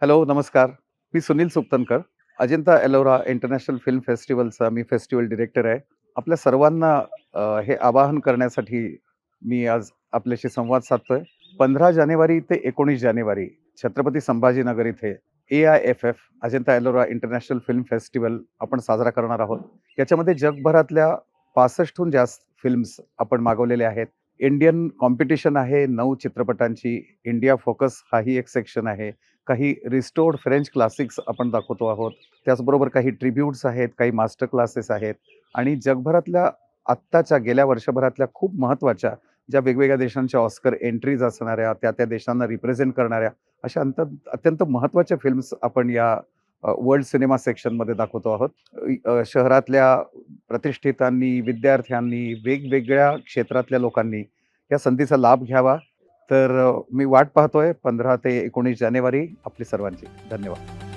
Hello, नमस्कार. मी Sunil सुक्तनकर. Ajanta Ellora international film फेस्टिव्हलचा मी festival director आहे. आपल्या सर्वांना हे आवाहन करण्यासाठी मी आज आपल्याशी संवाद साधतोय. 15 जानेवारी ते 19 जानेवारी छत्रपती संभाजीनगर इथे AIFF Ajanta Ellora international film festival आपण साजरा करणार आहोत. याच्यामध्ये जगभरातल्या 65 जास्त फिल्म्स आपण मागवलेल्या आहेत. इंडियन कॉम्पिटिशन आहे 9 चित्रपटांची. इंडिया फोकस हाही एक सेक्शन आहे. काही रिस्टोर्ड फ्रेंच क्लासिक्स आपण दाखवतो आहोत. त्याचबरोबर काही ट्रिब्यूट्स आहेत, काही मास्टर क्लासेस आहेत आणि जगभरातल्या आत्ताच्या गेल्या वर्षभरातल्या खूप महत्त्वाच्या ज्या वेगवेगळ्या देशांच्या ऑस्कर एंट्रीज असणाऱ्या, त्या देशांना रिप्रेझेंट करणाऱ्या अशा अत्यंत महत्त्वाच्या फिल्म्स आपण या वर्ल्ड सिनेमा सेक्शनमध्ये दाखवतो आहोत. शहरातल्या प्रतिष्ठितांनी, विद्यार्थ्यांनी, वेगवेगळ्या क्षेत्रातल्या लोकांनी या संधीचा लाभ घ्यावा. तर मी वाट पाहतोय 15 ते 19 जानेवारी आपली सर्वांची. धन्यवाद.